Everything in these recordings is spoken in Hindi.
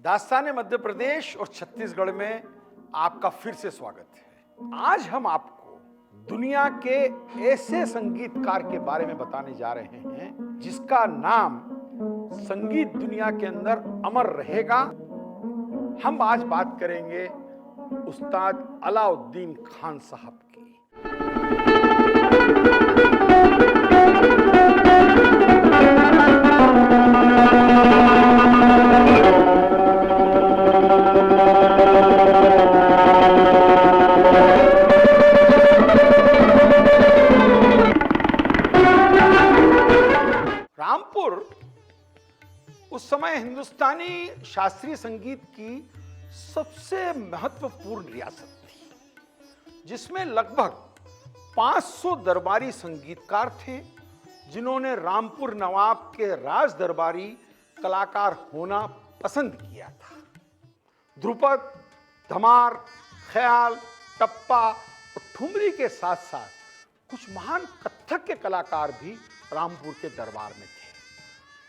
दास्ताने मध्य प्रदेश और छत्तीसगढ़ में आपका फिर से स्वागत है। आज हम आपको दुनिया के ऐसे संगीतकार के बारे में बताने जा रहे हैं जिसका नाम संगीत दुनिया के अंदर अमर रहेगा। हम आज बात करेंगे उस्ताद अलाउद्दीन खान साहब की। रामपुर उस समय हिंदुस्तानी शास्त्रीय संगीत की सबसे महत्वपूर्ण रियासत थी, जिसमें लगभग 500 दरबारी संगीतकार थे जिन्होंने रामपुर नवाब के राज दरबारी कलाकार होना पसंद किया था। ध्रुपद, धमार, ख्याल, टप्पा और ठुमरी के साथ साथ कुछ महान कत्थक के कलाकार भी रामपुर के दरबार में थे।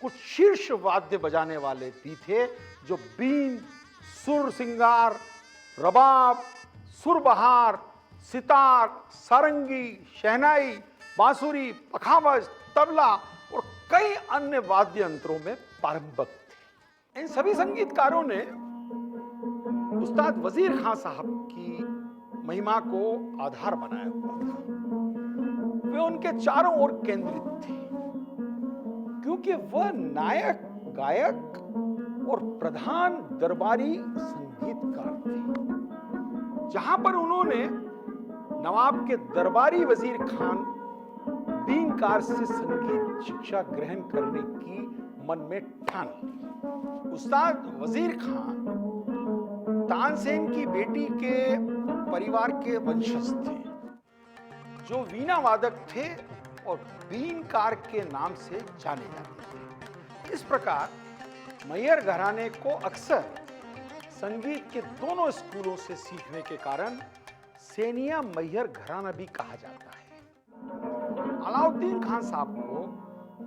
कुछ शीर्ष वाद्य बजाने वाले भी थे जो बीन, सुर सिंगार, रबाब, सुरबहार, सितार, सारंगी, शहनाई, बांसुरी, पखावज, तबला और कई अन्य वाद्य यंत्रों में पारंगत थे। इन सभी संगीतकारों ने उस्ताद वजीर खां साहब की महिमा को आधार बनाया हुआ था। वे उनके चारों ओर केंद्रित थे क्योंकि वह नायक, गायक और प्रधान दरबारी संगीतकार थे। जहां पर उन्होंने नवाब के दरबारी वजीर खान बीनकार से संगीत शिक्षा ग्रहण करने की मन में ठान ली। उस्ताद वजीर खान तानसेन की बेटी के परिवार के वंशज थे जो वीणा वादक थे और बीनकार के नाम से जाने जाते थे। इस प्रकार मैयर घराने को अक्सर संगीत के दोनों स्कूलों से सीखने के कारण सेनिया मैयर घराना भी कहा जाता है। अलाउद्दीन खान साहब को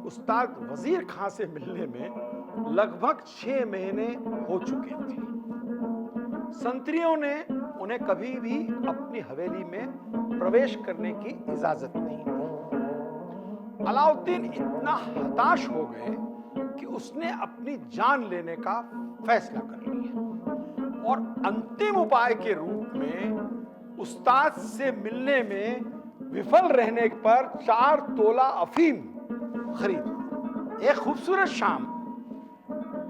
उस्ताद वजीर खान से मिलने में लगभग 6 महीने हो चुके थे। संतरियों ने उन्हें कभी भी अपनी हवेली में प्रवेश करने की इजाजत नहीं दी। अलाउद्दीन इतना हताश हो गए कि उसने अपनी जान लेने का फैसला कर लिया और अंतिम उपाय के रूप में उस्ताद से मिलने में विफल रहने पर 4 तोला अफीम खरीद। एक खूबसूरत शाम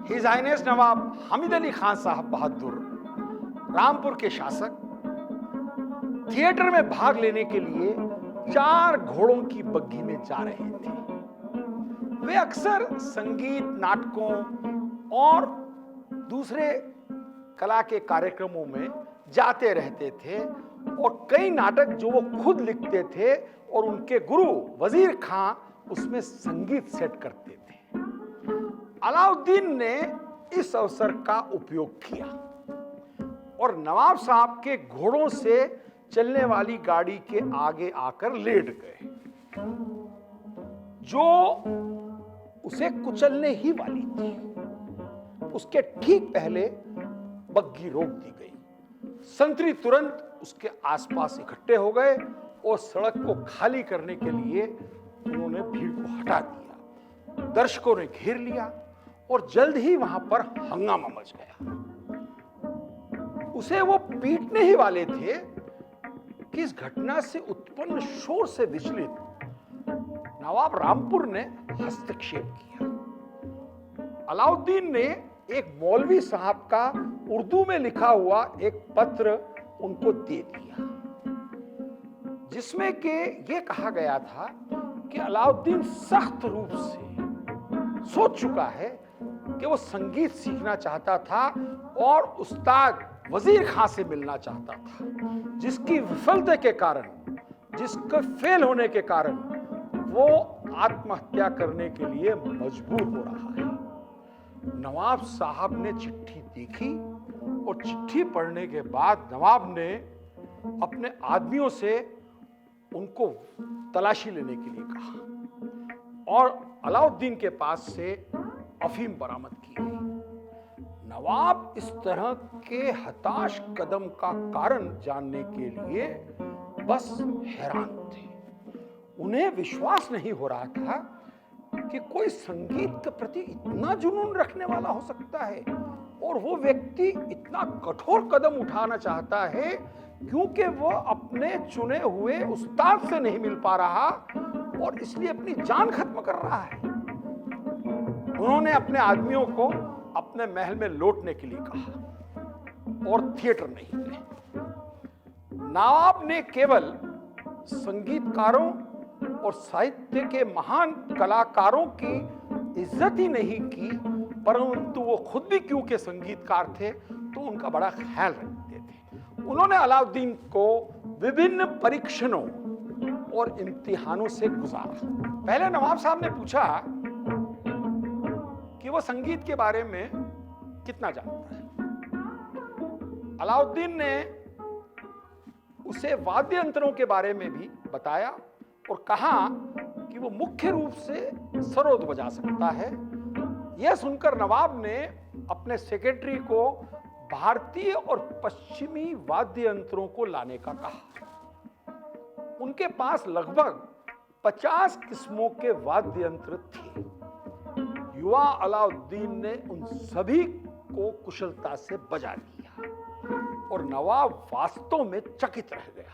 हिज हाइनेस नवाब हामिद अली खान साहब बहादुर, रामपुर के शासक, थिएटर में भाग लेने के लिए 4 घोड़ों की बग्घी में जा रहे थे। वे अक्सर संगीत, नाटकों और दूसरे कला के कार्यक्रमों में जाते रहते थे और कई नाटक जो वो खुद लिखते थे और उनके गुरु वजीर खां उसमें संगीत सेट करते थे। अलाउद्दीन ने इस अवसर का उपयोग किया और नवाब साहब के घोड़ों से चलने वाली गाड़ी के आगे आकर लेट गए जो उसे कुचलने ही वाली थी। उसके ठीक पहले बग्घी रोक दी गई। संतरी तुरंत उसके आसपास इकट्ठे हो गए और सड़क को खाली करने के लिए उन्होंने भीड़ को हटा दिया। दर्शकों ने घेर लिया और जल्द ही वहां पर हंगामा मच गया। उसे वो पीटने ही वाले थे कि इस घटना से उत्पन्न शोर से विचलित नवाब रामपुर ने हस्तक्षेप किया। अलाउद्दीन ने एक मौलवी साहब का उर्दू में लिखा हुआ एक पत्र उनको दे दिया जिसमें कि यह कहा गया था कि अलाउद्दीन सख्त रूप से सोच चुका है कि वो संगीत सीखना चाहता था और उस्ताद वजीर खां से मिलना चाहता था, जिसकी विफलता के कारण, जिसके फेल होने के कारण वो आत्महत्या करने के लिए मजबूर हो रहा है। नवाब साहब ने चिट्ठी देखी और चिट्ठी पढ़ने के बाद नवाब ने अपने आदमियों से उनको तलाशी लेने के लिए कहा और अलाउद्दीन के पास से अफीम बरामद की गई। नवाब इस तरह के हताश कदम का कारण जानने के लिए बस हैरान थे। उन्हें विश्वास नहीं हो रहा था कि कोई संगीत के प्रति इतना जुनून रखने वाला हो सकता है और वो व्यक्ति इतना कठोर कदम उठाना चाहता है क्योंकि वो अपने चुने हुए उस्ताद से नहीं मिल पा रहा और इसलिए अपनी जान खत्म कर रहा है। उन्होंने अपने आदमियों को अपने महल में लौटने के लिए कहा और थिएटर नहीं गए। नवाब ने केवल संगीतकारों और साहित्य के महान कलाकारों की इज्जत ही नहीं की, परंतु वो खुद भी क्योंकि संगीतकार थे तो उनका बड़ा ख्याल रखते थे। उन्होंने अलाउद्दीन को विभिन्न परीक्षणों और इम्तिहानों से गुजारा। पहले नवाब साहब ने पूछा कि वो संगीत के बारे में कितना जानता है। अलाउद्दीन ने उसे वाद्य यंत्रों के बारे में भी बताया और कहा कि वो मुख्य रूप से सरोद बजा सकता है। यह सुनकर नवाब ने अपने सेक्रेटरी को भारतीय और पश्चिमी वाद्य यंत्रों को लाने का कहा। उनके पास लगभग 50 किस्मों के वाद्य यंत्र थे। युवा अलाउद्दीन ने उन सभी को कुशलता से बजा लिया और नवाब वास्तव में चकित रह गया।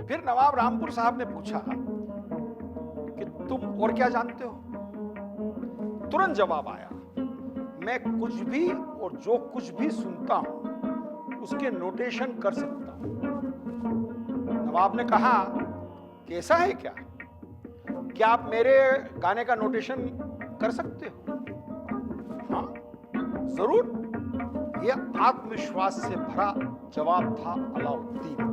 फिर नवाब रामपुर साहब ने पूछा कि तुम और क्या जानते हो? तुरंत जवाब आया, मैं कुछ भी और जो कुछ भी सुनता हूं उसके नोटेशन कर सकता हूं। नवाब ने कहा, कैसा है क्या? क्या आप मेरे गाने का नोटेशन कर सकते हो? हाँ, जरूर। यह आत्मविश्वास से भरा जवाब था अलाउद्दीन का।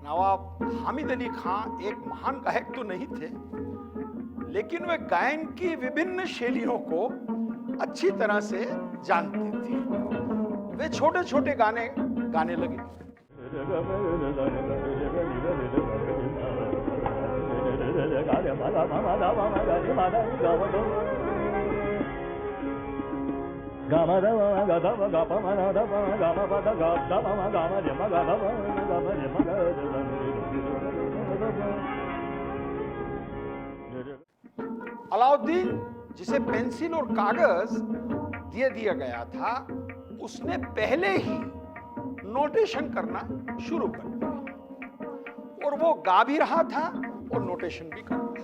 नवाब हामिद अली खां एक महान गायक तो नहीं थे, लेकिन वे गायन की विभिन्न शैलियों को अच्छी तरह से जानते थे। वे छोटे छोटे गाने गाने लगे। अलाउद्दीन जिसे पेंसिल और कागज दिया गया था, उसने पहले ही नोटेशन करना शुरू कर दिया और वो गा भी रहा था और नोटेशन भी कर रहा था।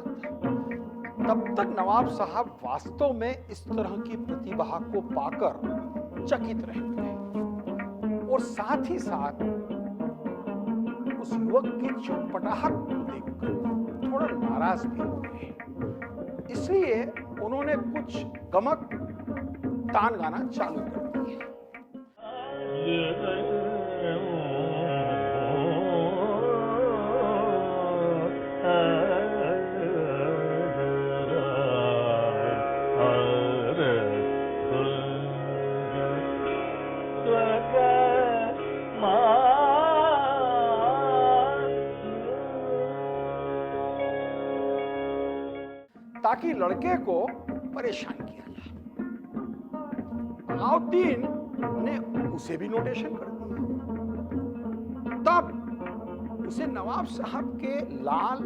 तब तक नवाब साहब वास्तव में इस तरह की प्रतिभा को पाकर चकित रह गए और साथ ही साथ उस युवक की चटपटाहट को देखकर थोड़ा नाराज भी हो गए। इसलिए उन्होंने कुछ गमक तान गाना चालू कर दिया। ताकि लड़के को परेशान किया जाए। अलाउद्दीन ने उसे भी नोटेशन कर दिया। तब उसे नवाब साहब के लाल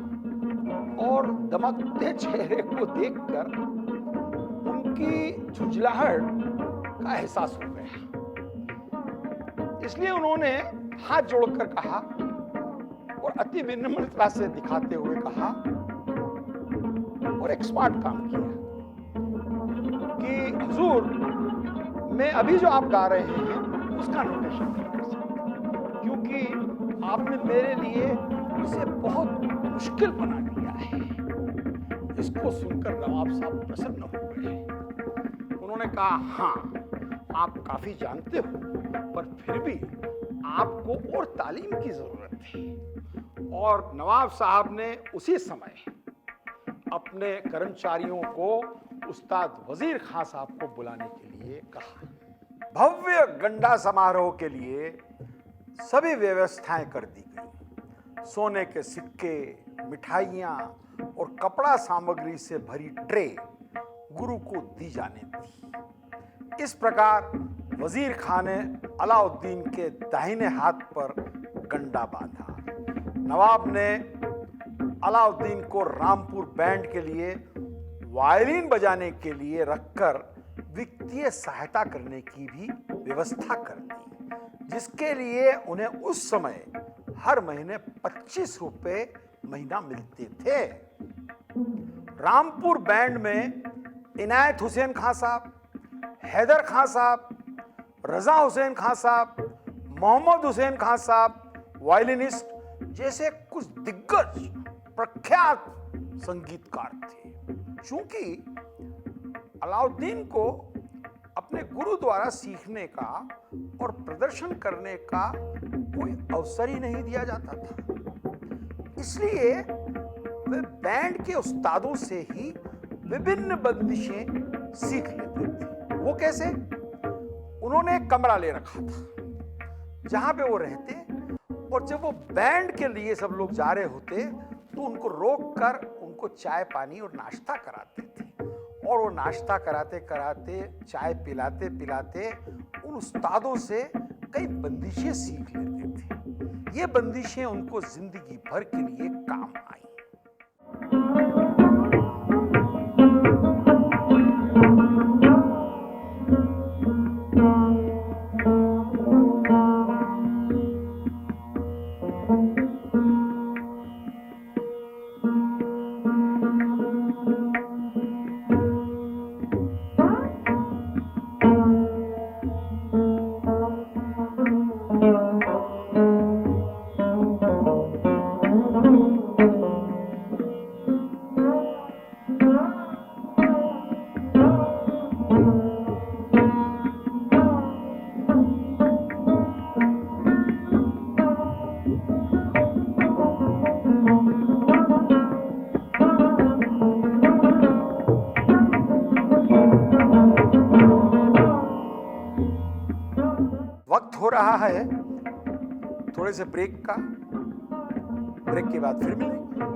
और दमकते चेहरे को देखकर उनकी झुंझलाहट का एहसास हो गया। इसलिए उन्होंने हाथ जोड़कर कहा और अति विनम्रता से दिखाते हुए कहा और एक स्मार्ट काम किया कि हुजूर, मैं अभी जो आप गा रहे हैं उसका नोटेशन नहीं कर सकता, क्योंकि आपने मेरे लिए इसे बहुत मुश्किल बना दिया है। इसको सुनकर नवाब साहब प्रसन्न हो गए। उन्होंने कहा, हाँ, आप काफी जानते हो, पर फिर भी आपको और तालीम की जरूरत है। और नवाब साहब ने उसी समय अपने कर्मचारियों को उस्ताद वजीर खां साहब को बुलाने के लिए कहा। भव्य गंडा समारोह के लिए सभी व्यवस्थाएं कर दी गई। सोने के सिक्के, मिठाइयां और कपड़ा सामग्री से भरी ट्रे गुरु को दी जाने थी। इस प्रकार वजीर खां ने अलाउद्दीन के दाहिने हाथ पर गंडा बांधा। नवाब ने अलाउद्दीन को रामपुर बैंड के लिए वायलिन बजाने के लिए रखकर वित्तीय सहायता करने की भी व्यवस्था कर दी, जिसके लिए उन्हें उस समय हर महीने 25 रुपए महीना मिलते थे। रामपुर बैंड में इनायत हुसैन खां साहब, हैदर खां साहब, रजा हुसैन खां साहब, मोहम्मद हुसैन खां साहब वायलिनिस्ट जैसे कुछ दिग्गज प्रख्यात संगीतकार थे। चूंकि अलाउद्दीन को अपने गुरु द्वारा सीखने का और प्रदर्शन करने का कोई अवसर ही नहीं दिया जाता था, इसलिए वे बैंड के उस्तादों से ही विभिन्न बंदिशें सीख लेते थे। वो कैसे? उन्होंने एक कमरा ले रखा था जहां पे वो रहते, और जब वो बैंड के लिए सब लोग जा रहे होते तो उनको रोक कर उनको चाय पानी और नाश्ता कराते थे, और वो नाश्ता कराते कराते, चाय पिलाते पिलाते उन उस्तादों से कई बंदिशें सीख लेते थे। ये बंदिशें उनको जिंदगी भर के लिए काम आई। वक्त हो रहा है थोड़े से ब्रेक का। ब्रेक के बाद फिर मिलेंगे।